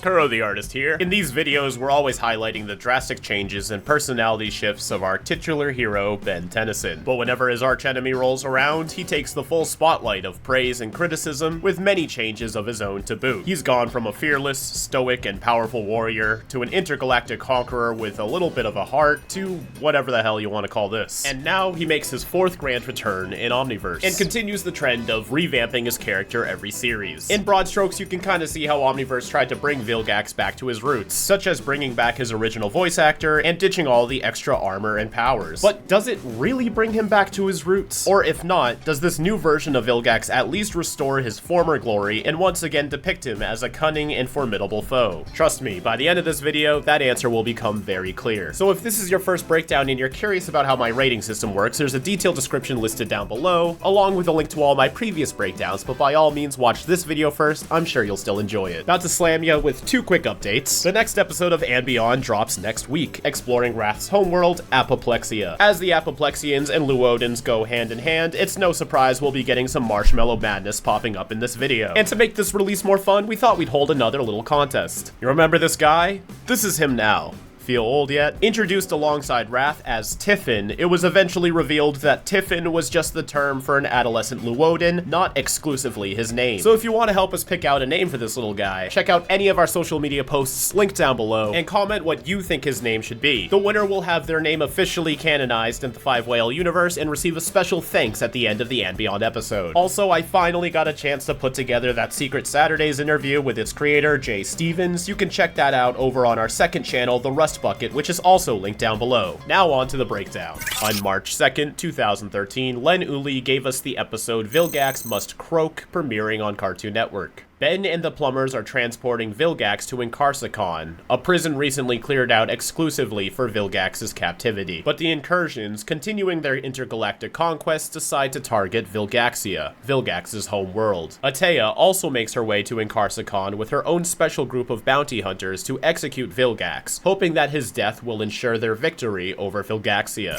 Kuro the Artist here. In these videos, we're always highlighting the drastic changes and personality shifts of our titular hero, Ben Tennyson. But whenever his archenemy rolls around, he takes the full spotlight of praise and criticism, with many changes of his own to boot. He's gone from a fearless, stoic, and powerful warrior to an intergalactic conqueror with a little bit of a heart to whatever the hell you want to call this. And now he makes his fourth grand return in Omniverse, and continues the trend of revamping his character every series. In broad strokes, you can kind of see how Omniverse tried to bring Vilgax back to his roots, such as bringing back his original voice actor and ditching all the extra armor and powers. But does it really bring him back to his roots? Or if not, does this new version of Vilgax at least restore his former glory and once again depict him as a cunning and formidable foe? Trust me, by the end of this video, that answer will become very clear. So if this is your first breakdown and you're curious about how my rating system works, there's a detailed description listed down below, along with a link to all my previous breakdowns, but by all means watch this video first, I'm sure you'll still enjoy it. About to slam ya with two quick updates. The next episode of And Beyond drops next week, exploring Wrath's homeworld, Apoplexia. As the Apoplexians and Luodans go hand in hand, it's no surprise we'll be getting some marshmallow madness popping up in this video. And to make this release more fun, we thought we'd hold another little contest. You remember this guy? This is him now. Feel old yet? Introduced alongside Wrath as Tiffin, it was eventually revealed that Tiffin was just the term for an adolescent Luodan, not exclusively his name. So if you want to help us pick out a name for this little guy, check out any of our social media posts linked down below and comment what you think his name should be. The winner will have their name officially canonized in the Five Whale universe and receive a special thanks at the end of the And Beyond episode. Also, I finally got a chance to put together that Secret Saturdays interview with its creator, Jay Stevens. You can check that out over on our second channel, The Rust Bucket, which is also linked down below. Now on to the breakdown. On March 2nd, 2013, Len Uli gave us the episode Vilgax Must Croak, premiering on Cartoon Network. Ben and the plumbers are transporting Vilgax to Inkarsicon, a prison recently cleared out exclusively for Vilgax's captivity. But the incursions, continuing their intergalactic conquest, decide to target Vilgaxia, Vilgax's home world. Atea also makes her way to Inkarsicon with her own special group of bounty hunters to execute Vilgax, hoping that his death will ensure their victory over Vilgaxia.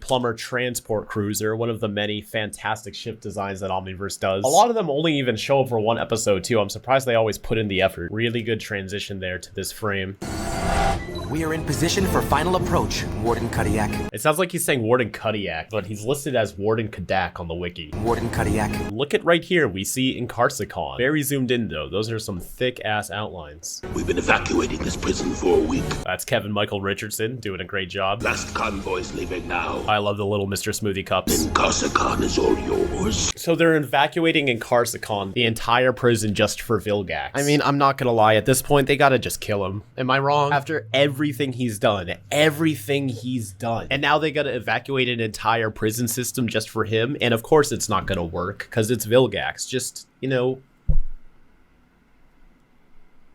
Plumber transport cruiser, one of the many fantastic ship designs that Omniverse does. A lot of them only even show up for one episode too. I'm surprised they always put in the effort. Really good transition there to this frame. We are in position for final approach, Warden Kodiak. It sounds like he's saying Warden Kodiak, but he's listed as Warden Kadak on the wiki. Warden Kodiak. Look at right here, we see Inkarsicon. Very zoomed in though, those are some thick ass outlines. We've been evacuating this prison for a week. That's Kevin Michael Richardson doing a great job. Last convoy's leaving now. I love the little Mr. Smoothie cups. Inkarsicon is all yours. So they're evacuating Inkarsicon, the entire prison, just for Vilgax. I mean, I'm not gonna lie, at this point, they gotta just kill him. Am I wrong? After everything he's done. And now they gotta evacuate an entire prison system just for him. And of course it's not gonna work, because it's Vilgax. Just, you know...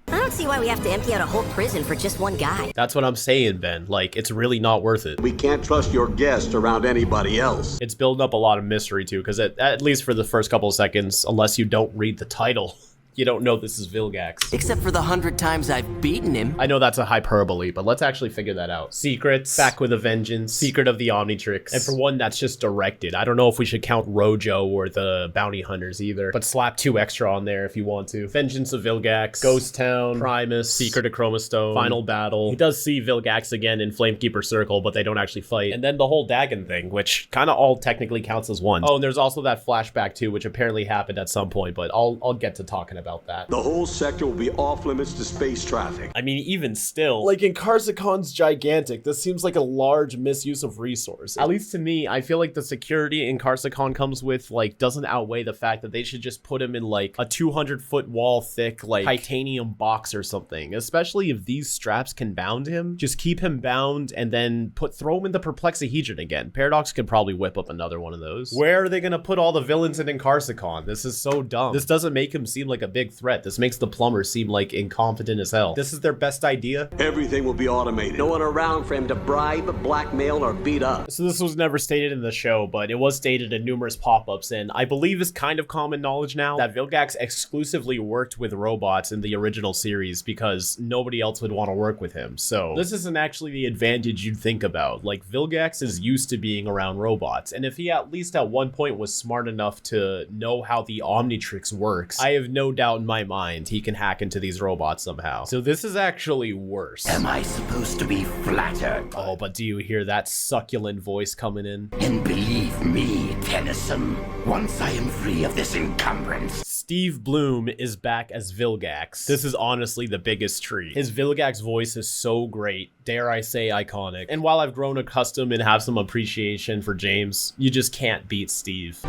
I don't see why we have to empty out a whole prison for just one guy. That's what I'm saying, Ben. Like, it's really not worth it. We can't trust your guest around anybody else. It's building up a lot of mystery too, because at least for the first couple of seconds, unless you don't read the title, you don't know this is Vilgax. Except for the 100 times I've beaten him. I know that's a hyperbole, but let's actually figure that out. Secrets, back with a vengeance, secret of the Omnitrix. And for one that's just directed. I don't know if we should count Rojo or the bounty hunters either, but slap 2 extra on there if you want to. Vengeance of Vilgax, Ghost Town, Primus, Secret of Chromastone, Final Battle. He does see Vilgax again in Flamekeeper Circle, but they don't actually fight. And then the whole Dagon thing, which kind of all technically counts as one. Oh, and there's also that flashback too, which apparently happened at some point, but I'll get to talking about that. The whole sector will be off limits to space traffic. I mean, even still, like, Inkarsicon's gigantic. This seems like a large misuse of resource. At least to me, I feel like the security Inkarsicon comes with, like, doesn't outweigh the fact that they should just put him in, like, a 200-foot wall thick, like, titanium box or something. Especially if these straps can bound him. Just keep him bound and then throw him in the Perplexahedron again. Paradox could probably whip up another one of those. Where are they gonna put all the villains in Inkarsicon? This is so dumb. This doesn't make him seem like a big threat. This makes the plumber seem like incompetent as hell. This is their best idea. Everything will be automated. No one around for him to bribe, blackmail, or beat up. So this was never stated in the show, but it was stated in numerous pop-ups, and I believe is kind of common knowledge now that Vilgax exclusively worked with robots in the original series because nobody else would want to work with him. So this isn't actually the advantage you'd think about. Like, Vilgax is used to being around robots, and if he at least at one point was smart enough to know how the Omnitrix works, I have no doubt doubt in my mind he can hack into these robots somehow. So this is actually worse. Am I supposed to be flattered? Oh, but do you hear that succulent voice coming in? And believe me, Tennyson, once I am free of this encumbrance. Steve Bloom is back as Vilgax. This is honestly the biggest treat. His Vilgax voice is so great, dare I say iconic. And while I've grown accustomed and have some appreciation for James, you just can't beat Steve.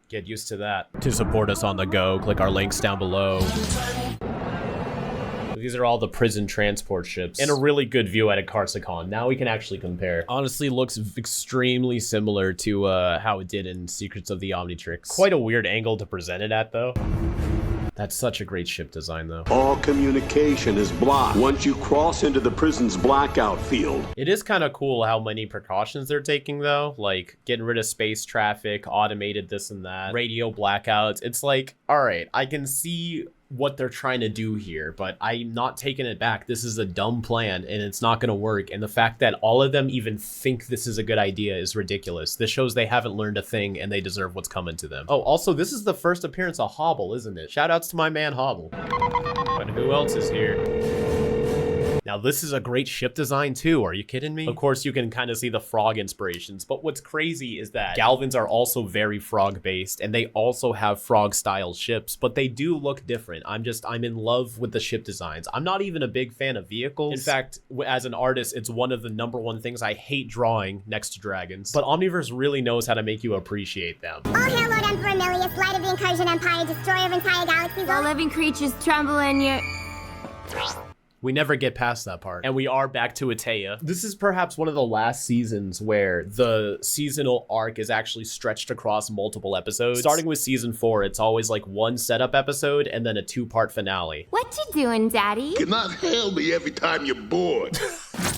Get used to that. To support us on the go, click our links down below. These are all the prison transport ships and a really good view at a Carsicon. Now we can actually compare. Honestly, looks extremely similar to how it did in Secrets of the Omnitrix. Quite a weird angle to present it at though. That's such a great ship design though. All communication is blocked once you cross into the prison's blackout field. It is kind of cool how many precautions they're taking though, like getting rid of space traffic, automated this and that, radio blackouts. It's like, all right, I can see what they're trying to do here, but I'm not taking it back. This is a dumb plan and it's not going to work. And the fact that all of them even think this is a good idea is ridiculous. This shows they haven't learned a thing and they deserve what's coming to them. Oh, also, this is the first appearance of Hobble, isn't it? Shout outs to my man Hobble. But who else is here? Now, this is a great ship design too. Are you kidding me? Of course, you can kind of see the frog inspirations, but what's crazy is that Galvins are also very frog based and they also have frog style ships, but they do look different. I'm in love with the ship designs. I'm not even a big fan of vehicles. In fact, as an artist, it's one of the #1 things I hate drawing next to dragons, but Omniverse really knows how to make you appreciate them. All hail Lord Emperor Milius, light of the Incursion Empire, destroyer of entire galaxies. All living creatures tremble in your... We never get past that part. And we are back to Atea. This is perhaps one of the last seasons where the seasonal arc is actually stretched across multiple episodes. Starting with season 4, it's always like one setup episode and then a 2-part finale. What you doing, Daddy? Cannot hail me every time you're bored.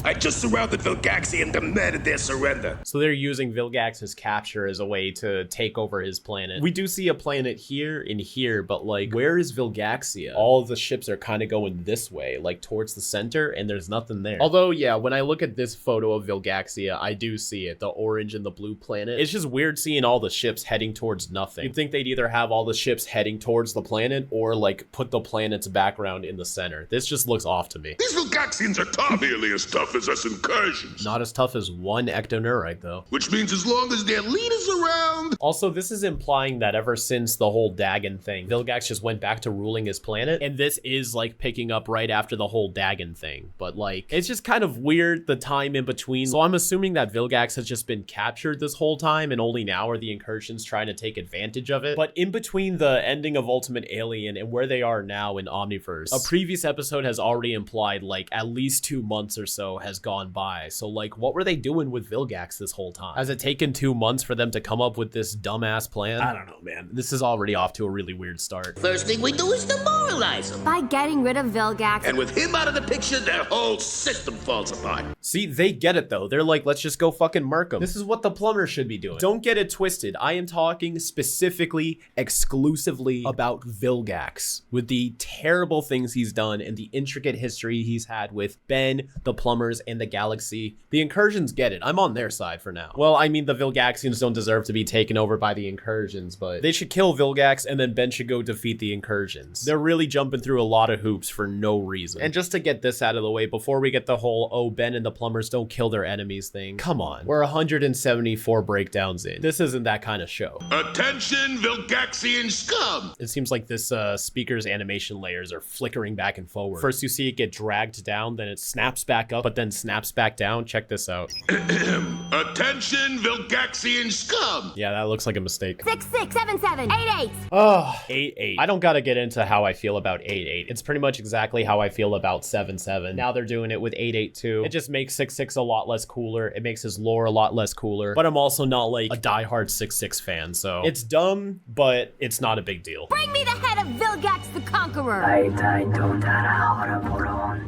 I just surrounded Vilgaxi and demanded their surrender. So they're using Vilgax's capture as a way to take over his planet. We do see a planet here and here, but like, where is Vilgaxia? All of the ships are kind of going this way, like towards the center, and there's nothing there. Although, yeah, when I look at this photo of Vilgaxia, I do see it, the orange and the blue planet. It's just weird seeing all the ships heading towards nothing. You'd think they'd either have all the ships heading towards the planet or like put the planet's background in the center. This just looks off to me. These Vilgaxians are tough, nearly as tough as us incursions. Not as tough as one ectoneurite though. Which means as long as their leader's around. Also, this is implying that ever since the whole Dagon thing, Vilgax just went back to ruling his planet, and this is like picking up right after the whole Dagon thing. But like, it's just kind of weird the time in between. So I'm assuming that Vilgax has just been captured this whole time, and only now are the incursions trying to take advantage of it. But in between the ending of Ultimate Alien and where they are now in Omniverse, a previous episode has already implied like at least 2 months or so has gone by. So like, what were they doing with Vilgax this whole time? Has it taken 2 months for them to come up with this dumbass plan? I don't know, man. This is already off to a really weird start. First thing we do is demoralize him. By getting rid of Vilgax. And with him out of the picture, their whole system falls apart. See, they get it though. They're like, let's just go fucking murk them. This is what the plumber should be doing. Don't get it twisted. I am talking specifically, exclusively about Vilgax, with the terrible things he's done and the intricate history he's had with Ben, the plumbers, and the galaxy. The incursions get it. I'm on their side for now. Well, I mean, the Vilgaxians don't deserve to be taken over by the incursions, but they should kill Vilgax and then Ben should go defeat the incursions. They're really jumping through a lot of hoops for no reason. And just to get this out of the way, before we get the whole, oh, Ben and the plumbers don't kill their enemies thing, come on. We're 174 breakdowns in. This isn't that kind of show. Attention, Vilgaxian scum! It seems like this speaker's animation layers are flickering back and forward. First you see it get dragged down, then it snaps back up, but then snaps back down. Check this out. Attention, Vilgaxian scum! Yeah, that looks like a mistake. 667788. Oh, 88. I don't gotta get into how I feel about 88. It's pretty much exactly how I feel about 77. Now they're doing it with 882. It just makes 66 a lot less cooler. It makes his lore a lot less cooler. But I'm also not like a diehard 66 fan, so it's dumb, but it's not a big deal. Bring me the head of Vilgax the Conqueror.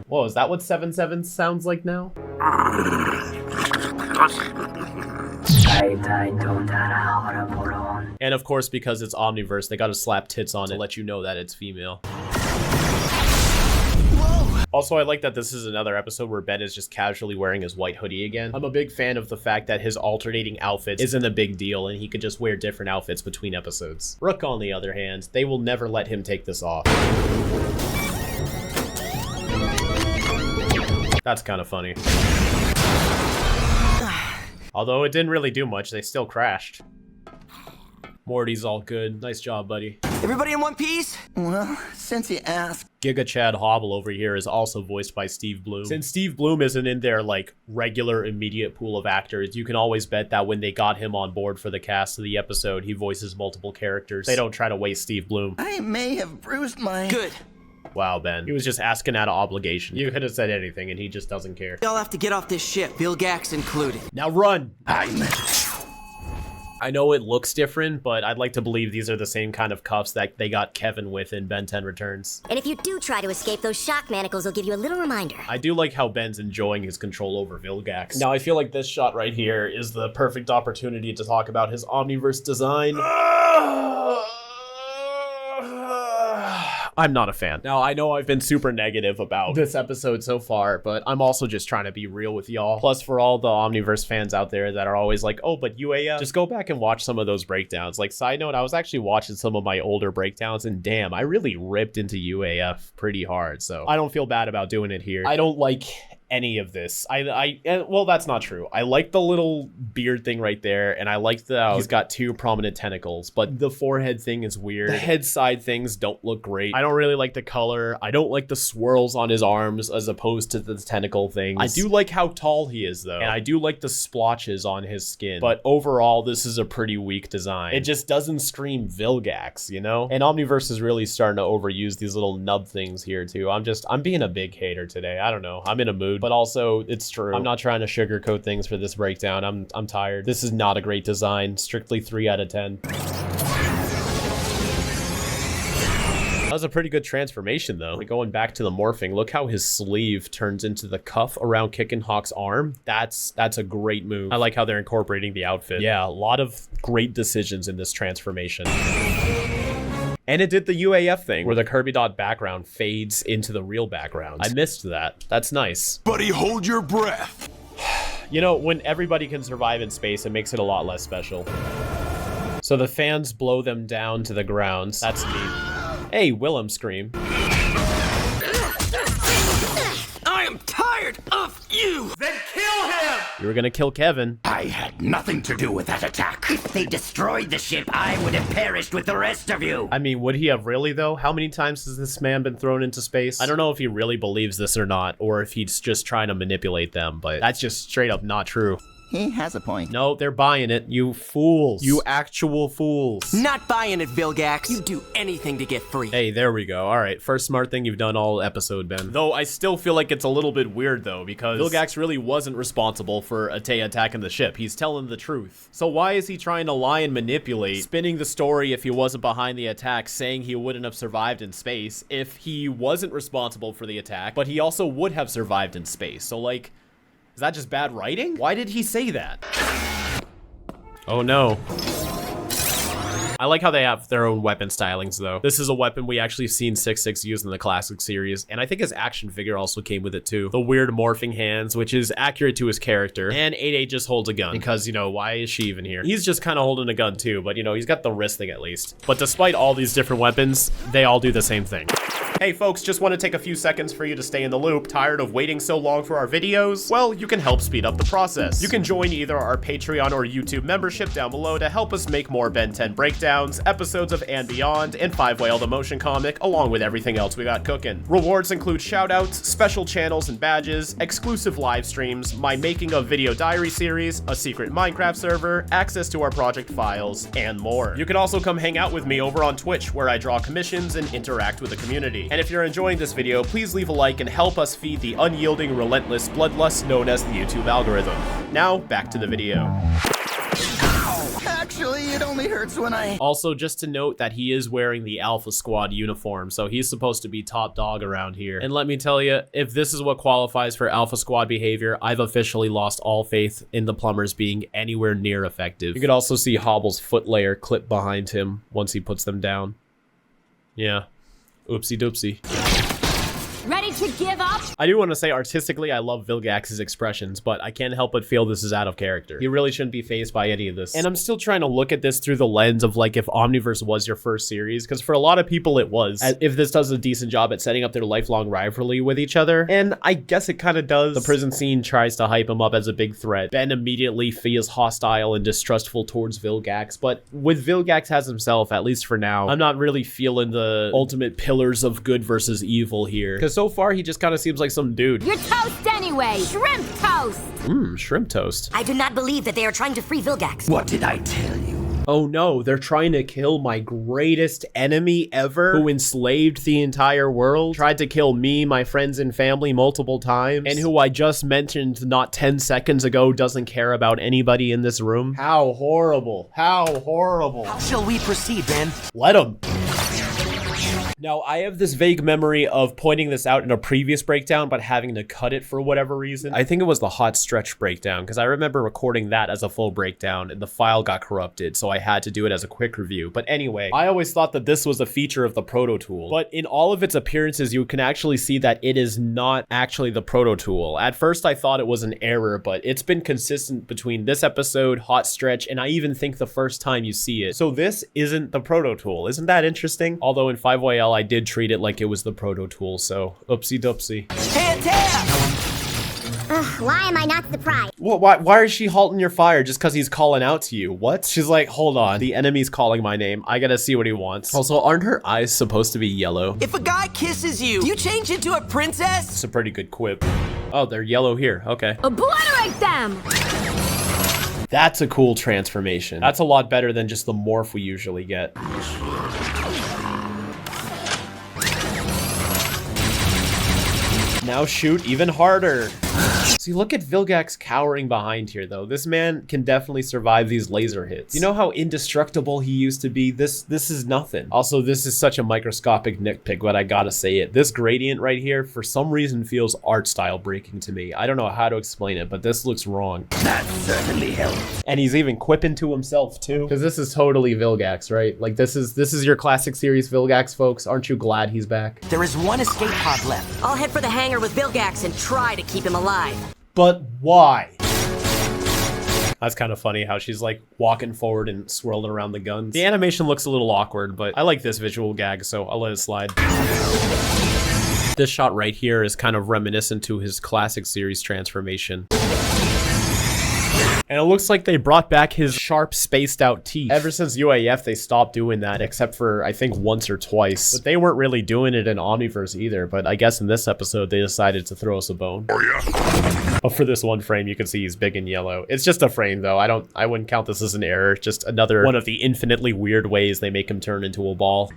Whoa, is that what 77 sounds like now? And of course, because it's Omniverse, they gotta slap tits on it to let you know that it's female. Whoa! Also, I like that this is another episode where Ben is just casually wearing his white hoodie again. I'm a big fan of the fact that his alternating outfits isn't a big deal and he could just wear different outfits between episodes. Rook, on the other hand, they will never let him take this off. That's kind of funny. Although it didn't really do much, they still crashed. Morty's all good. Nice job, buddy. Everybody in one piece? Well, since you asked. Giga Chad Hobble over here is also voiced by Steve Bloom. Since Steve Bloom isn't in their like regular immediate pool of actors, you can always bet that when they got him on board for the cast of the episode, he voices multiple characters. They don't try to waste Steve Bloom. I may have bruised my... Good. Wow, Ben. He was just asking out of obligation. You could have said anything and he just doesn't care. Y'all have to get off this ship, Vilgax included. Now run! I I know it looks different, but I'd like to believe these are the same kind of cuffs that they got Kevin with in Ben 10 Returns. And if you do try to escape, those shock manacles will give you a little reminder. I do like how Ben's enjoying his control over Vilgax. Now, I feel like this shot right here is the perfect opportunity to talk about his Omniverse design. I'm not a fan. Now, I know I've been super negative about this episode so far, but I'm also just trying to be real with y'all. Plus, for all the Omniverse fans out there that are always like, oh, but UAF, just go back and watch some of those breakdowns. Like, side note, I was actually watching some of my older breakdowns, and damn, I really ripped into UAF pretty hard, so I don't feel bad about doing it here. I don't like any of this. Well, that's not true. I like the little beard thing right there, and I like that he's got two prominent tentacles, but the forehead thing is weird. The head side things don't look great. I don't really like the color. I don't like the swirls on his arms as opposed to the tentacle things. I do like how tall he is though, and I do like the splotches on his skin, but overall this is a pretty weak design. It just doesn't scream Vilgax, you know? And Omniverse is really starting to overuse these little nub things here too. I'm being a big hater today. I don't know. I'm in a mood. But also, it's true. I'm not trying to sugarcoat things for this breakdown. I'm tired. This is not a great design. Strictly 3 out of 10. That was a pretty good transformation, though. Like, going back to the morphing, look how his sleeve turns into the cuff around Kickin' Hawk's arm. That's a great move. I like how they're incorporating the outfit. Yeah, a lot of great decisions in this transformation. And it did the UAF thing, where the Kirby dot background fades into the real background. I missed that. That's nice. Buddy, hold your breath. You know, when everybody can survive in space, it makes it a lot less special. So the fans blow them down to the ground. That's neat. Hey, Willem scream. I am tired of you! Then kill him! You were gonna kill Kevin. I had nothing to do with that attack. If they destroyed the ship, I would have perished with the rest of you. I mean, would he have really, though? How many times has this man been thrown into space? I don't know if he really believes this or not, or if he's just trying to manipulate them, but that's just straight up not true. He has a point. No, they're buying it. You fools. You actual fools. Not buying it, Vilgax. You do anything to get free. Hey, there we go. All right, first smart thing you've done all episode, Ben. Though I still feel like it's a little bit weird, though, because Vilgax really wasn't responsible for Atei attacking the ship. He's telling the truth. So why is he trying to lie and manipulate, spinning the story if he wasn't behind the attack, saying he wouldn't have survived in space if he wasn't responsible for the attack, but he also would have survived in space? So, like, is that just bad writing? Why did he say that? Oh no. I like how they have their own weapon stylings, though. This is a weapon we actually seen 6-6 use in the classic series, and I think his action figure also came with it too. The weird morphing hands, which is accurate to his character, and 8-8 just holds a gun, because, you know, why is she even here? He's just kind of holding a gun too, but, you know, he's got the wrist thing at least. But despite all these different weapons, they all do the same thing. Hey folks, just want to take a few seconds for you to stay in the loop. Tired of waiting so long for our videos? Well, you can help speed up the process. You can join either our Patreon or YouTube membership down below to help us make more Ben 10 breakdowns, episodes of And Beyond, and 5 Whale the Motion Comic, along with everything else we got cooking. Rewards include shoutouts, special channels and badges, exclusive live streams, my Making of Video Diary series, a secret Minecraft server, access to our project files, and more. You can also come hang out with me over on Twitch, where I draw commissions and interact with the community. And if you're enjoying this video, please leave a like and help us feed the unyielding, relentless bloodlust known as the YouTube algorithm. Now, back to the video. Actually, it only hurts when I... Also, just to note that he is wearing the Alpha Squad uniform, so he's supposed to be top dog around here. And let me tell you, if this is what qualifies for Alpha Squad behavior, I've officially lost all faith in the plumbers being anywhere near effective. You could also see Hobble's foot layer clip behind him once he puts them down. Yeah. Oopsie doopsie. Ready to give up? I do want to say artistically, I love Vilgax's expressions, but I can't help but feel this is out of character. He really shouldn't be fazed by any of this. And I'm still trying to look at this through the lens of like if Omniverse was your first series, because for a lot of people it was. If this does a decent job at setting up their lifelong rivalry with each other, and I guess it kind of does. The prison scene tries to hype him up as a big threat. Ben immediately feels hostile and distrustful towards Vilgax, but with Vilgax as himself, at least for now, I'm not really feeling the ultimate pillars of good versus evil here. Because so far, he just kind of seems like some dude. You're toast anyway. Shrimp toast. Shrimp toast. I do not believe that they are trying to free Vilgax. What did I tell you? Oh no, they're trying to kill my greatest enemy ever, who enslaved the entire world, tried to kill me, my friends and family multiple times, and who I just mentioned not 10 seconds ago doesn't care about anybody in this room. How horrible. How horrible. How shall we proceed, Ben? Let him. Now, I have this vague memory of pointing this out in a previous breakdown, but having to cut it for whatever reason. I think it was the hot stretch breakdown, because I remember recording that as a full breakdown, and the file got corrupted, so I had to do it as a quick review. But anyway, I always thought that this was a feature of the Proto Tool, but in all of its appearances, you can actually see that it is not actually the Proto Tool. At first, I thought it was an error, but it's been consistent between this episode, hot stretch, and I even think the first time you see it. So this isn't the Proto Tool. Isn't that interesting? Although in 5YL, I did treat it like it was the Proto Tool, so oopsie doopsie. Why am I not surprised? Well, why is she halting your fire just because he's calling out to you? What? She's like, hold on, the enemy's calling my name. I gotta see what he wants. Also, aren't her eyes supposed to be yellow? If a guy kisses you, do you change into a princess? It's a pretty good quip. Oh, they're yellow here. Okay. Obliterate them! That's a cool transformation. That's a lot better than just the morph we usually get. Now shoot even harder. See, look at Vilgax cowering behind here, though. This man can definitely survive these laser hits. You know how indestructible he used to be? This is nothing. Also, this is such a microscopic nitpick, but I gotta say it. This gradient right here, for some reason, feels art style breaking to me. I don't know how to explain it, but this looks wrong. That certainly helps. And he's even quipping to himself, too. Because this is totally Vilgax, right? Like, this is your classic series Vilgax, folks. Aren't you glad he's back? There is one escape pod left. I'll head for the hangar with Vilgax and try to keep him alive. But why? That's kind of funny how she's like walking forward and swirling around the guns. The animation looks a little awkward, but I like this visual gag, so I'll let it slide. This shot right here is kind of reminiscent to his classic series transformation. And it looks like they brought back his sharp, spaced out teeth. Ever since UAF, they stopped doing that, except for, I think, once or twice. But they weren't really doing it in Omniverse either, but I guess in this episode, they decided to throw us a bone. But for this one frame, you can see he's big and yellow. It's just a frame, though. I wouldn't count this as an error. Just another one of the infinitely weird ways they make him turn into a ball.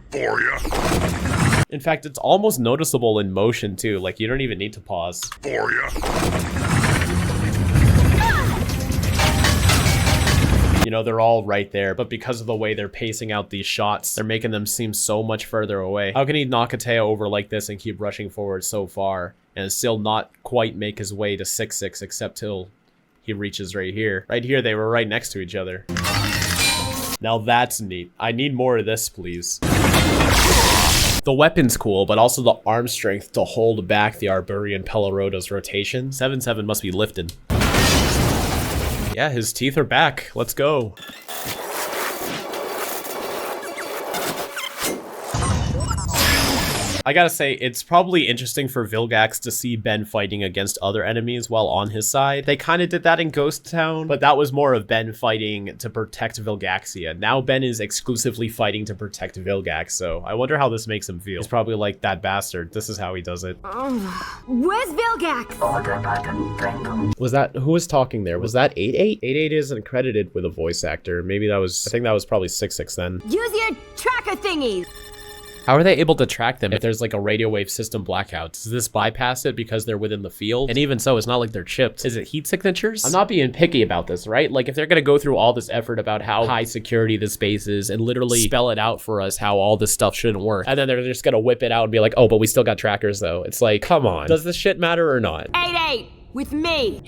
In fact, it's almost noticeable in motion, too. Like, you don't even need to pause. You know, they're all right there, but because of the way they're pacing out these shots, they're making them seem so much further away. How can he knock a Teo over like this and keep rushing forward so far and still not quite make his way to 6-6 except till he reaches right here? Right here, they were right next to each other. Now that's neat. I need more of this, please. The weapon's cool, but also the arm strength to hold back the Arborian Pelaroda's rotation. 7-7 must be lifted. Yeah, his teeth are back. Let's go. I gotta say, it's probably interesting for Vilgax to see Ben fighting against other enemies while on his side. They kind of did that in Ghost Town, but that was more of Ben fighting to protect Vilgaxia. Now Ben is exclusively fighting to protect Vilgax, so I wonder how this makes him feel. He's probably like, that bastard. This is how he does it. Where's Vilgax? Was that, who was talking there? Was that 88? 88 isn't credited with a voice actor. Maybe that was, I think that was probably 6-6 then. Use your tracker thingies. How are they able to track them if there's like a radio wave system blackout? Does this bypass it because they're within the field? And even so, it's not like they're chipped. Is it heat signatures? I'm not being picky about this, right? Like if they're gonna go through all this effort about how high security this space is and literally spell it out for us how all this stuff shouldn't work, and then they're just gonna whip it out and be like, oh, but we still got trackers though. It's like, come on. Does this shit matter or not? 88 with me.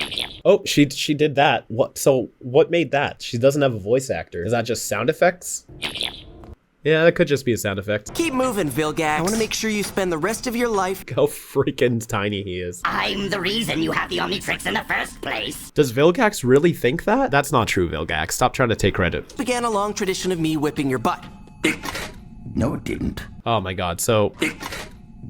Oh, she did that. What? So what made that? She doesn't have a voice actor. Is that just sound effects? Yeah, that could just be a sound effect. Keep moving, Vilgax. I want to make sure you spend the rest of your life. How freaking tiny he is. I'm the reason you have the Omnitrix in the first place. Does Vilgax really think that? That's not true, Vilgax. Stop trying to take credit. Began a long tradition of me whipping your butt. No, it didn't. Oh my god, so...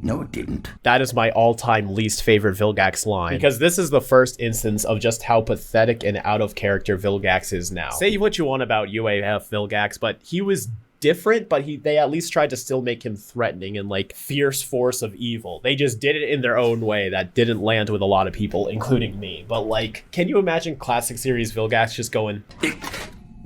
No, it didn't. That is my all-time least favorite Vilgax line. Because this is the first instance of just how pathetic and out of character Vilgax is now. Say what you want about UAF Vilgax, but he was different, but they at least tried to still make him threatening and like fierce force of evil. They just did it in their own way that didn't land with a lot of people, including me. But like, can you imagine classic series Vilgax just going...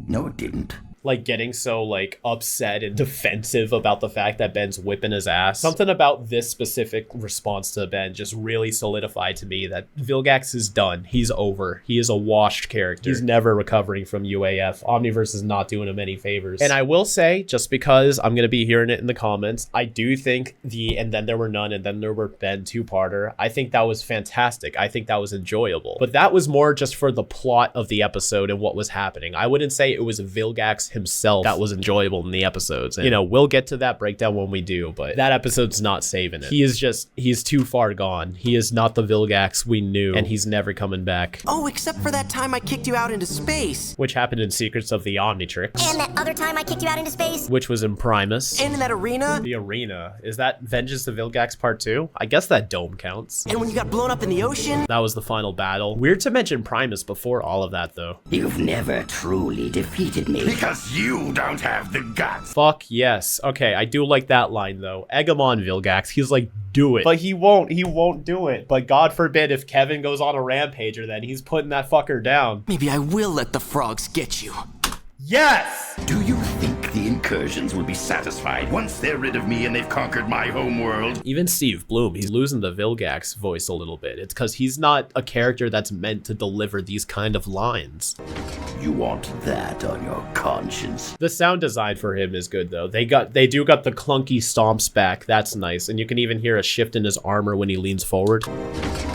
No, it didn't. Like getting so like upset and defensive about the fact that Ben's whipping his ass. Something about this specific response to Ben just really solidified to me that Vilgax is done. He's over. He is a washed character. He's never recovering from UAF. Omniverse is not doing him any favors. And I will say, just because I'm going to be hearing it in the comments, I do think the And Then There Were None and Then There Were Ben two-parter, I think that was fantastic. I think that was enjoyable. But that was more just for the plot of the episode and what was happening. I wouldn't say it was Vilgax himself that was enjoyable in the episodes. And, you know, we'll get to that breakdown when we do, but that episode's not saving it. He's too far gone. He is not the Vilgax we knew, and he's never coming back. Oh, except for that time I kicked you out into space. Which happened in Secrets of the Omnitrix. And that other time I kicked you out into space. Which was in Primus. And in that arena. The arena. Is that Vengeance of Vilgax Part 2? I guess that dome counts. And when you got blown up in the ocean. That was the final battle. Weird to mention Primus before all of that, though. You've never truly defeated me. Because you don't have the guts. Fuck yes. Okay, I do like that line, though. Egg him on, Vilgax. He's like, do it. But he won't do it. But God forbid if Kevin goes on a rampager, then he's putting that fucker down. Maybe I will let the frogs get you. Yes! Do you think the incursions will be satisfied once they're rid of me and they've conquered my home world? Even Steve Bloom, he's losing the Vilgax voice a little bit. It's because he's not a character that's meant to deliver these kind of lines. You want that on your conscience. The sound design for him is good, though. They do got the clunky stomps back. That's nice. And you can even hear a shift in his armor when he leans forward.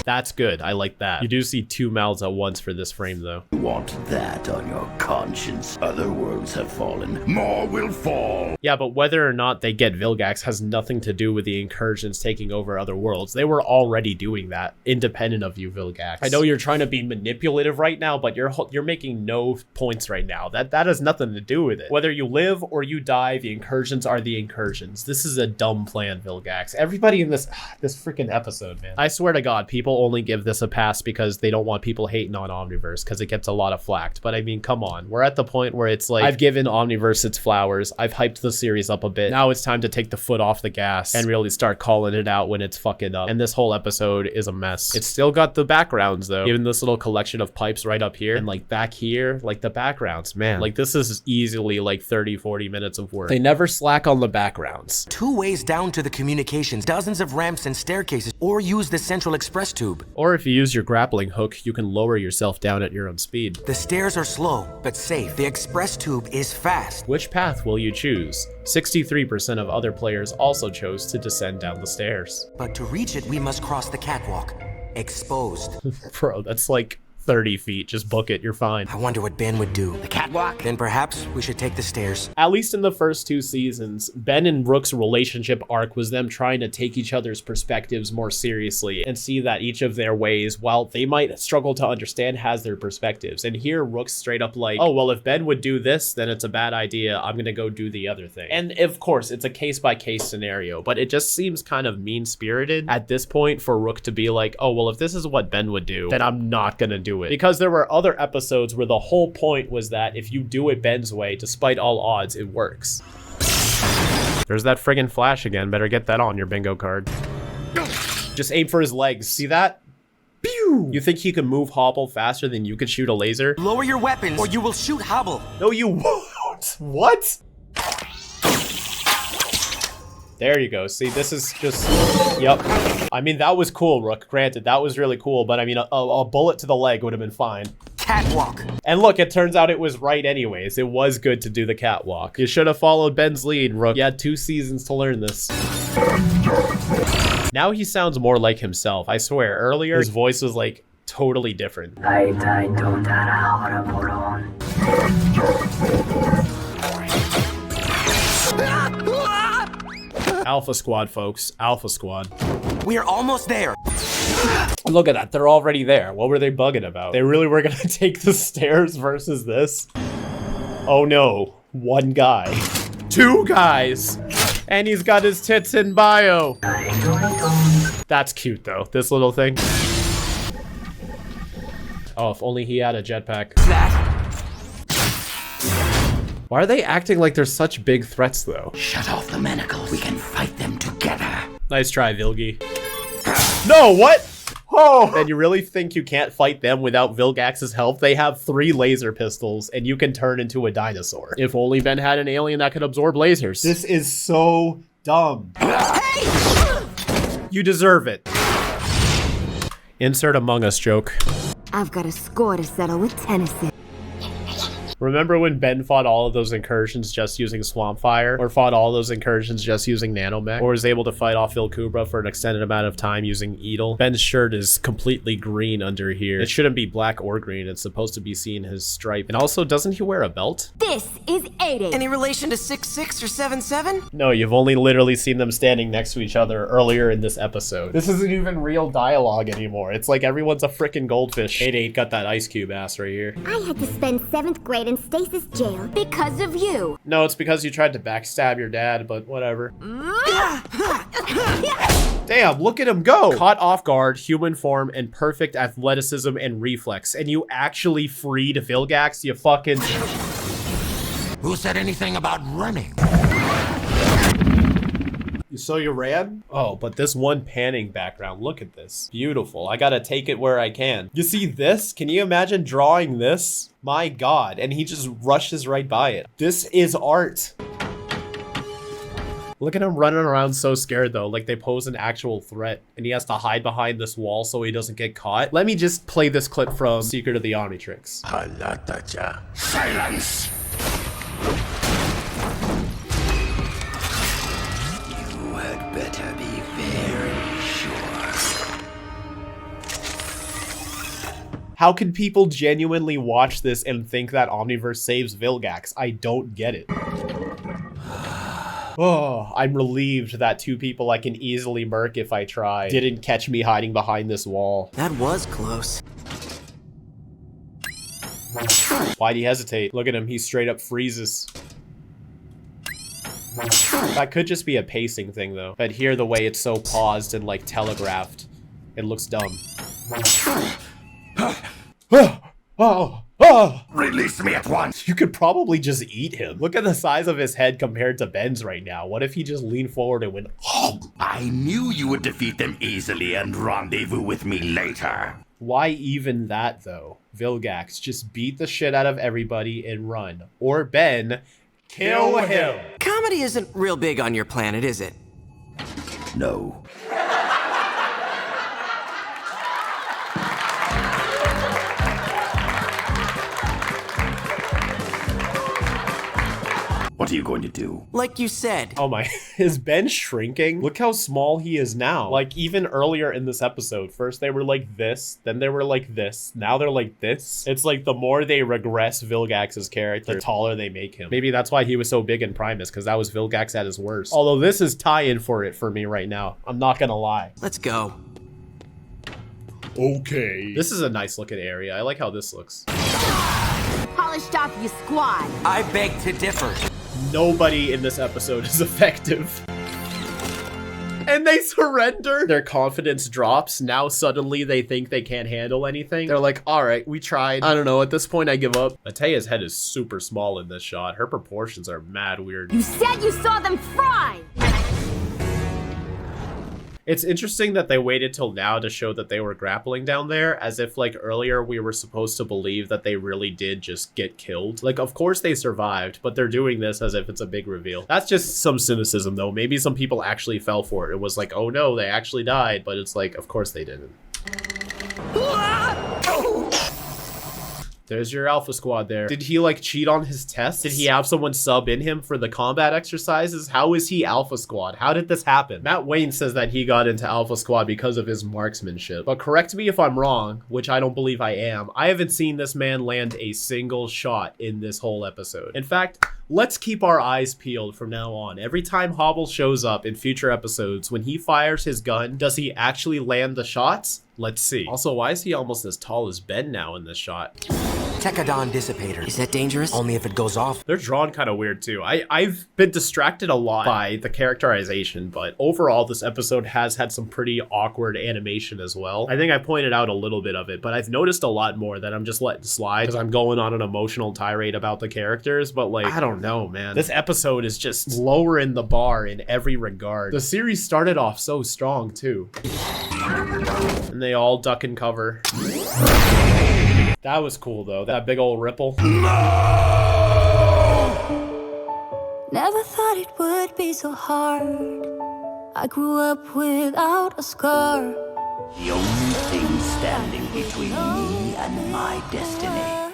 That's good. I like that. You do see two mouths at once for this frame, though. You want that on your conscience. Other worlds have fallen. More will fall. Yeah, but whether or not they get Vilgax has nothing to do with the incursions taking over other worlds. They were already doing that, independent of you, Vilgax. I know you're trying to be manipulative right now, but you're making no points right now. That has nothing to do with it. Whether you live or you die, the incursions are the incursions. This is a dumb plan, Vilgax. Everybody in this freaking episode, man. I swear to God, people only give this a pass because they don't want people hating on Omniverse because it gets a lot of flack. But I mean, come on. We're at the point where it's like, I've given Omniverse its flowers. I've hyped the series up a bit. Now it's time to take the foot off the gas and really start calling it out when it's fucking up. And this whole episode is a mess. It's still got the backgrounds, though. Even this little collection of pipes right up here and like back here, like the backgrounds, man. Like this is easily like 30-40 minutes of work. They never slack on the backgrounds. 2 ways down to the communications, dozens of ramps and staircases, or use the central express tube. Or if you use your grappling hook, you can lower yourself down at your own speed. The stairs are slow, but safe. The express tube is fast. Which path will you choose? 63% of other players also chose to descend down the stairs. But to reach it, we must cross the catwalk. Exposed. Bro, that's like 30 feet. Just book it. You're fine. I wonder what Ben would do. The catwalk? Then perhaps we should take the stairs. At least in the first 2 seasons, Ben and Rook's relationship arc was them trying to take each other's perspectives more seriously and see that each of their ways, while they might struggle to understand, has their perspectives. And here, Rook's straight up like, oh, well, if Ben would do this, then it's a bad idea. I'm gonna go do the other thing. And of course, it's a case-by-case scenario, but it just seems kind of mean-spirited at this point for Rook to be like, oh, well, if this is what Ben would do, then I'm not gonna do it. Because there were other episodes where the whole point was that if you do it Ben's way, despite all odds, it works. There's that friggin' flash again. Better get that on your bingo card. Just aim for his legs. See that? Pew! You think he can move Hobble faster than you could shoot a laser? Lower your weapons, or you will shoot Hobble. No, you won't. What? There you go. See, this is just, yep. I mean, that was cool, Rook. Granted, that was really cool, but I mean, a bullet to the leg would have been fine. Catwalk. And look, it turns out it was right anyways. It was good to do the catwalk. You should have followed Ben's lead, Rook. You had 2 seasons to learn this. Now he sounds more like himself. I swear, earlier his voice was like totally different. Alpha Squad, folks. Alpha Squad. We are almost there. Look at that. They're already there. What were they bugging about? They really were gonna take the stairs versus this? Oh no. One guy. Two guys. And he's got his tits in bio. That's cute though. This little thing. Oh, if only he had a jetpack. Why are they acting like they're such big threats though? Shut off the manacles. We can fight them together. Nice try, Vilgi. No, what? Oh! And you really think you can't fight them without Vilgax's help? They have 3 laser pistols, and you can turn into a dinosaur. If only Ben had an alien that could absorb lasers. This is so dumb. Hey! You deserve it. Insert Among Us joke. I've got a score to settle with Tennyson. Remember when Ben fought all of those incursions just using Swamp Fire? Or fought all those incursions just using Nanomech? Or was able to fight off Vilcubra for an extended amount of time using Edel? Ben's shirt is completely green under here. It shouldn't be black or green. It's supposed to be seeing his stripe. And also, doesn't he wear a belt? This is 80. Any relation to 6'6" or 7'7"? No, you've only literally seen them standing next to each other earlier in this episode. This isn't even real dialogue anymore. It's like everyone's a freaking goldfish. 8-8 got that Ice Cube ass right here. I had to spend 7th grade in stasis jail because of you. No, it's because you tried to backstab your dad, but whatever. Damn, look at him go! Caught off guard, human form, and perfect athleticism and reflex. And you actually freed Vilgax, you fucking... Who said anything about running? So you ran? Oh, but this one panning background, look at this. Beautiful. I gotta take it where I can. You see this? Can you imagine drawing this? My God. And he just rushes right by it. This is art. Look at him running around so scared though, like they pose an actual threat and he has to hide behind this wall so he doesn't get caught. Let me just play this clip from Secret of the Omnitrix. Silence! Better be very sure. How can people genuinely watch this and think that Omniverse saves Vilgax? I don't get it. Oh, I'm relieved that 2 people I can easily murk if I try didn't catch me hiding behind this wall. That was close. Why'd he hesitate? Look at him, he straight up freezes. That could just be a pacing thing though. But here the way it's so paused and like telegraphed, it looks dumb. Release me at once! You could probably just eat him. Look at the size of his head compared to Ben's right now. What if he just leaned forward and went, oh? I knew you would defeat them easily and rendezvous with me later. Why even that though? Vilgax, just beat the shit out of everybody and run. Or Ben, kill him. Comedy isn't real big on your planet, is it? No. What are you going to do? Like you said. Oh my, is Ben shrinking? Look how small he is now. Like even earlier in this episode, first they were like this, then they were like this, now they're like this. It's like the more they regress Vilgax's character, the taller they make him. Maybe that's why he was so big in Primus, because that was Vilgax at his worst. Although this is tie-in for it for me right now. I'm not gonna lie. Let's go. Okay. This is a nice looking area. I like how this looks. Polished off your squad. I beg to differ. Nobody in this episode is effective. And they surrender. Their confidence drops. Now suddenly they think they can't handle anything. They're like, all right, we tried. I don't know. At this point, I give up. Matea's head is super small in this shot. Her proportions are mad weird. You said you saw them fry. It's interesting that they waited till now to show that they were grappling down there, as if like earlier we were supposed to believe that they really did just get killed. Like, of course they survived, but they're doing this as if it's a big reveal. That's just some cynicism though. Maybe some people actually fell for it. It was like, oh no, they actually died, but it's like, of course they didn't. There's your Alpha Squad there. Did he like cheat on his tests? Did he have someone sub in him for the combat exercises? How is he Alpha Squad? How did this happen? Matt Wayne says that he got into Alpha Squad because of his marksmanship. But correct me if I'm wrong, which I don't believe I am. I haven't seen this man land a single shot in this whole episode. In fact, Let's keep our eyes peeled from now on. Every time Hobble shows up in future episodes, when he fires his gun, does he actually land the shots? Let's see. Also, why is he almost as tall as Ben now in this shot? Tekadon Dissipator. Is that dangerous? Only if it goes off. They're drawn kind of weird too. I've been distracted a lot by the characterization, but overall this episode has had some pretty awkward animation as well. I think I pointed out a little bit of it, but I've noticed a lot more that I'm just letting slide because I'm going on an emotional tirade about the characters, but like, I don't know, man. This episode is just lowering the bar in every regard. The series started off so strong too. And they all duck and cover. That was cool though, that big old ripple. Never thought it would be so hard. I grew up without a scar. The only thing standing between me and my destiny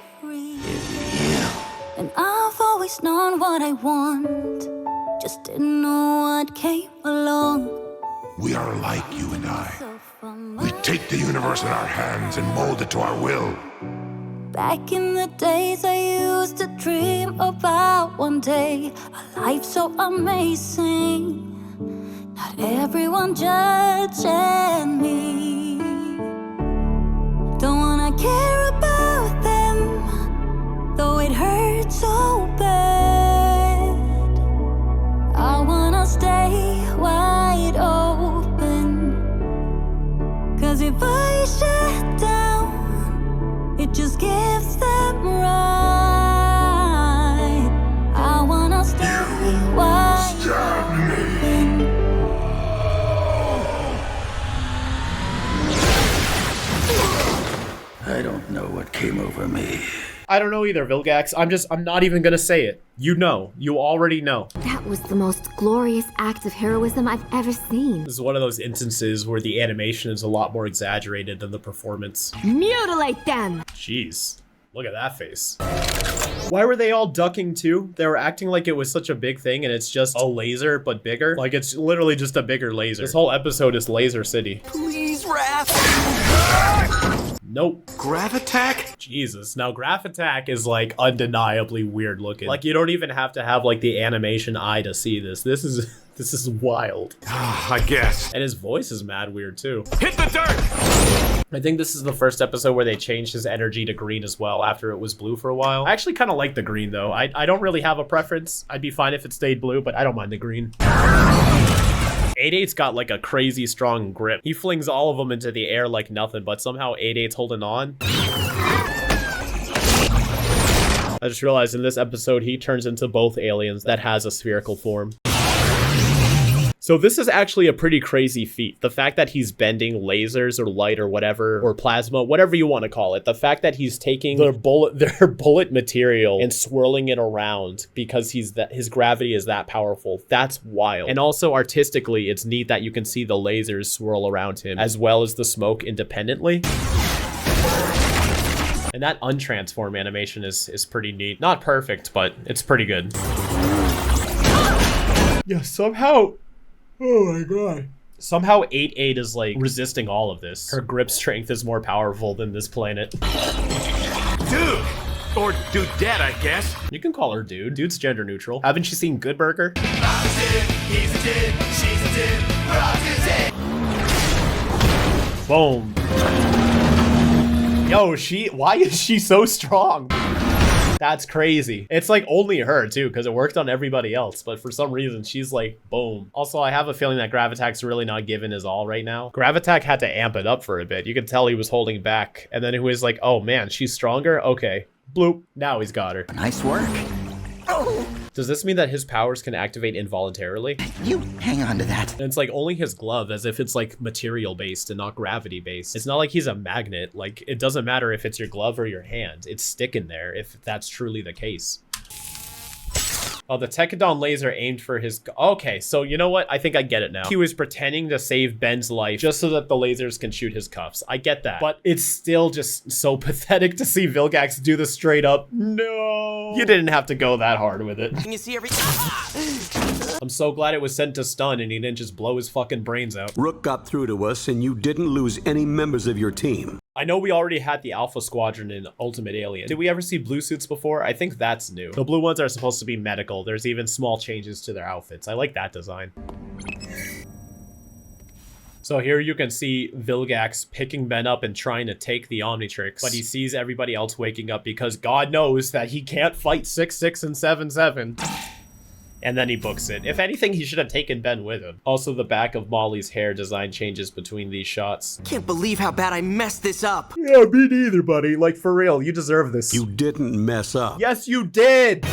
is you. And I've always known what I want, just didn't know what came along. We are alike, you and I. We take the universe in our hands and mold it to our will. Back in the days I used to dream about one day a life so amazing, not everyone judging me. Don't wanna care about them, though it hurts so bad. I wanna stay wide open, 'cause if I shut down, it just gives them right. I wanna stay wide open. I don't know what came over me. I don't know either, Vilgax. I'm not even gonna say it. You know. You already know. That was the most glorious act of heroism I've ever seen. This is one of those instances where the animation is a lot more exaggerated than the performance. Mutilate them! Jeez. Look at that face. Why were they all ducking too? They were acting like it was such a big thing and it's just a laser but bigger. Like it's literally just a bigger laser. This whole episode is Laser City. Please, Raph. Nope. Grav-attack? Jesus. Now Grav-attack is like undeniably weird looking. Like you don't even have to have like the animation eye to see this. This is wild. I guess. And his voice is mad weird too. Hit the dirt! I think this is the first episode where they changed his energy to green as well after it was blue for a while. I actually kind of like the green though. I don't really have a preference. I'd be fine if it stayed blue, but I don't mind the green. 8-8's got like a crazy strong grip. He flings all of them into the air like nothing, but somehow 8-8's holding on. I just realized in this episode, he turns into both aliens that has a spherical form. So this is actually a pretty crazy feat. The fact that he's bending lasers or light or whatever, or plasma, whatever you want to call it. The fact that he's taking their bullet material and swirling it around because his gravity is that powerful. That's wild. And also artistically, it's neat that you can see the lasers swirl around him as well as the smoke independently. And that untransform animation is pretty neat. Not perfect, but it's pretty good. Yeah, somehow... Oh my god. Somehow 8-8 is like resisting all of this. Her grip strength is more powerful than this planet. Dude! Or dudette, I guess. You can call her dude. Dude's gender neutral. Haven't you seen Good Burger? Boom. Yo, why is she so strong? That's crazy. It's like only her too, because it worked on everybody else, but for some reason she's like, boom. Also, I have a feeling that Grav-attack's really not giving his all right now. Grav-attack had to amp it up for a bit. You could tell he was holding back, and then he was like, oh man, she's stronger? Okay. Bloop. Now he's got her. Nice work. Oh. Does this mean that his powers can activate involuntarily? You hang on to that. And it's like only his glove, as if it's like material based and not gravity based. It's not like he's a magnet. Like it doesn't matter if it's your glove or your hand. It's sticking there if that's truly the case. Oh, the Tekadon laser aimed for his... Okay, so you know what? I think I get it now. He was pretending to save Ben's life just so that the lasers can shoot his cuffs. I get that. But it's still just so pathetic to see Vilgax do the straight up, no. You didn't have to go that hard with it. Can you see everything? I'm so glad it was sent to stun and he didn't just blow his fucking brains out. Rook got through to us and you didn't lose any members of your team. I know we already had the Alpha Squadron in Ultimate Alien. Did we ever see blue suits before? I think that's new. The blue ones are supposed to be medical. There's even small changes to their outfits. I like that design. So here you can see Vilgax picking Ben up and trying to take the Omnitrix, but he sees everybody else waking up because God knows that he can't fight 6-6 and 7-7. And then he books it. If anything, he should have taken Ben with him. Also, the back of Molly's hair design changes between these shots. Can't believe how bad I messed this up. Yeah, me neither, buddy. Like, for real, you deserve this. You didn't mess up. Yes, you did!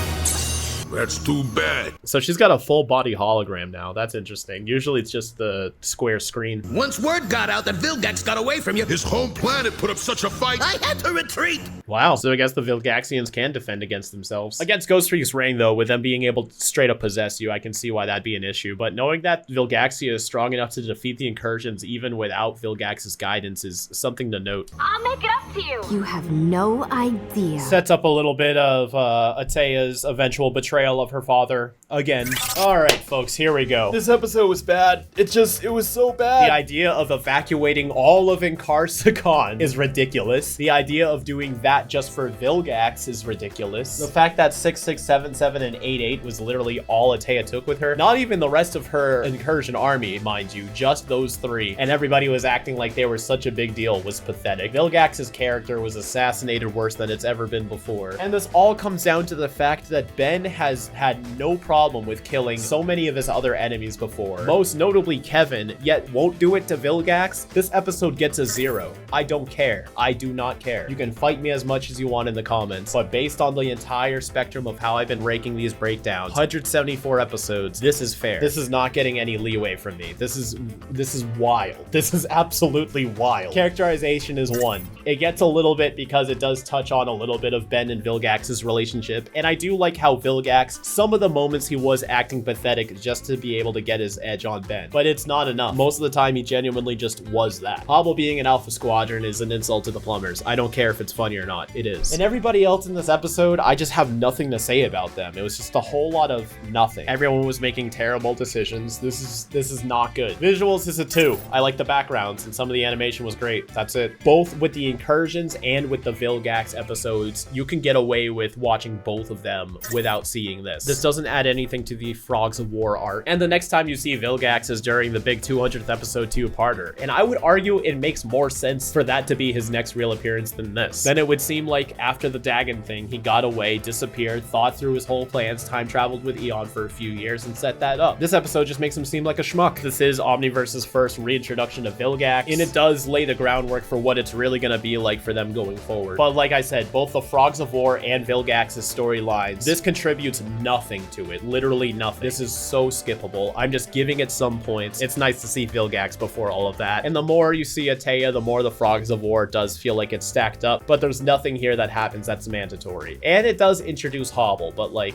That's too bad. So she's got a full body hologram now. That's interesting. Usually it's just the square screen. Once word got out that Vilgax got away from you, his home planet put up such a fight, I had to retreat. Wow. So I guess the Vilgaxians can defend against themselves. Against Ghost Freak's reign, though, with them being able to straight up possess you, I can see why that'd be an issue. But knowing that Vilgaxia is strong enough to defeat the incursions even without Vilgax's guidance is something to note. I'll make it up to you. You have no idea. Sets up a little bit of Atea's eventual betrayal of her father again. All right, folks, here we go. This episode was bad. It was so bad. The idea of evacuating all of Inkarsakon is ridiculous. The idea of doing that just for Vilgax is ridiculous. The fact that 6-6, 7-7, and 8-8 was literally all Atea took with her. Not even the rest of her incursion army, mind you, just those three. And everybody was acting like they were such a big deal was pathetic. Vilgax's character was assassinated worse than it's ever been before. And this all comes down to the fact that Ben has had no problem with killing so many of his other enemies before, most notably Kevin, yet won't do it to Vilgax. This episode gets a 0. I don't care. I do not care. You can fight me as much as you want in the comments, but based on the entire spectrum of how I've been raking these breakdowns, 174 episodes, this is fair. This is not getting any leeway from me. This is wild. This is absolutely wild. Characterization is 1. It gets a little bit because it does touch on a little bit of Ben and Vilgax's relationship, and I do like how Vilgax, some of the moments he was acting pathetic just to be able to get his edge on Ben, but it's not enough. Most of the time he genuinely just was that. Hobble being an Alpha Squadron is an insult to the plumbers. I don't care if it's funny or not. It is. And everybody else in this episode, I just have nothing to say about them. It was just a whole lot of nothing. Everyone was making terrible decisions. This is not good. Visuals is a 2. I like the backgrounds and some of the animation was great. That's it. Both with the incursions and with the Vilgax episodes, you can get away with watching both of them without seeing this. This doesn't add anything to the Frogs of War art. And the next time you see Vilgax is during the big 200th episode 2-parter. And I would argue it makes more sense for that to be his next real appearance than this. Then it would seem like after the Dagon thing, he got away, disappeared, thought through his whole plans, time traveled with Eon for a few years and set that up. This episode just makes him seem like a schmuck. This is Omniverse's first reintroduction of Vilgax, and it does lay the groundwork for what it's really gonna be like for them going forward. But like I said, both the Frogs of War and Vilgax's storylines, this contributes nothing to it. Literally nothing. This is so skippable. I'm just giving it some points. It's nice to see Vilgax before all of that. And the more you see Atea, the more the Frogs of War does feel like it's stacked up, but there's nothing here that happens that's mandatory. And it does introduce Hobble, but like,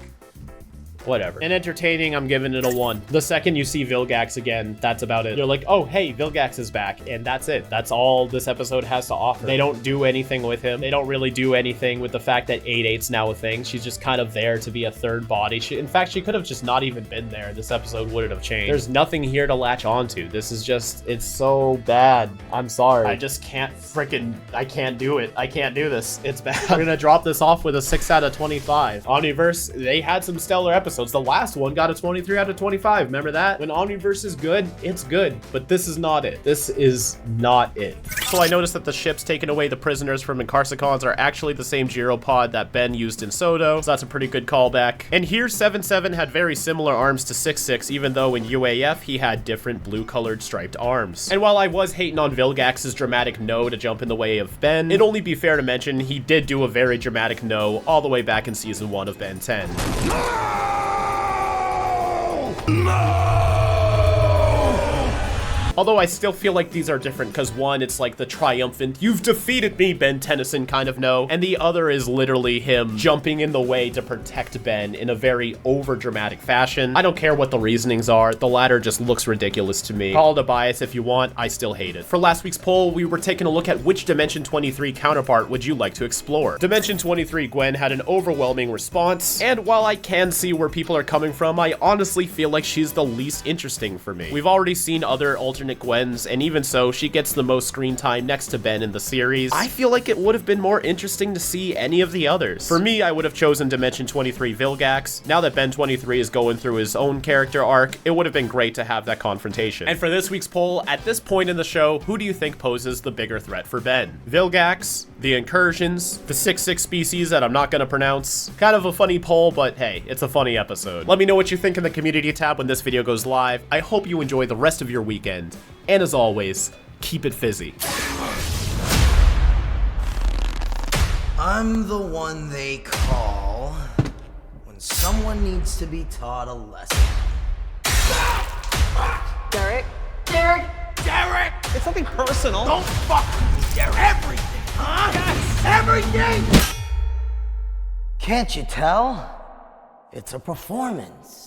whatever. And entertaining, I'm giving it a 1. The second you see Vilgax again, that's about it. You're like, oh, hey, Vilgax is back. And that's it. That's all this episode has to offer. They don't do anything with him. They don't really do anything with the fact that 8-8's now a thing. She's just kind of there to be a third body. In fact, she could have just not even been there. This episode wouldn't have changed. There's nothing here to latch onto. This is just, it's so bad. I'm sorry. I just can't I can't do it. I can't do this. It's bad. I'm gonna drop this off with a 6 out of 25. Omniverse, they had some stellar episodes. The last one got a 23 out of 25. Remember that? When Omniverse is good, it's good. But this is not it. This is not it. So I noticed that the ships taking away the prisoners from Inkarsakons are actually the same gyropod that Ben used in Soto. So that's a pretty good callback. And here 7-7 had very similar arms to 6-6, even though in UAF he had different blue-colored striped arms. And while I was hating on Vilgax's dramatic no to jump in the way of Ben, it'd only be fair to mention he did do a very dramatic no all the way back in season 1 of Ben 10. Although I still feel like these are different because one, it's like the triumphant, you've defeated me, Ben Tennyson kind of no, and the other is literally him jumping in the way to protect Ben in a very over-dramatic fashion. I don't care what the reasonings are, the latter just looks ridiculous to me. Call it a bias if you want, I still hate it. For last week's poll, we were taking a look at which Dimension 23 counterpart would you like to explore. Dimension 23 Gwen had an overwhelming response, and while I can see where people are coming from, I honestly feel like she's the least interesting for me. We've already seen other alternate alternate Gwens, and even so, she gets the most screen time next to Ben in the series. I feel like it would have been more interesting to see any of the others. For me, I would have chosen Dimension 23 Vilgax. Now that Ben 23 is going through his own character arc, it would have been great to have that confrontation. And for this week's poll, at this point in the show, who do you think poses the bigger threat for Ben? Vilgax, the Incursions, the 6-6 species that I'm not gonna pronounce? Kind of a funny poll, but hey, it's a funny episode. Let me know what you think in the community tab when this video goes live. I hope you enjoy the rest of your weekend. And as always, keep it fizzy. I'm the one they call when someone needs to be taught a lesson. Derek? Derek! Derek! It's something personal. Don't fuck with me, Derek! Everything, huh? Yes! Everything! Can't you tell? It's a performance.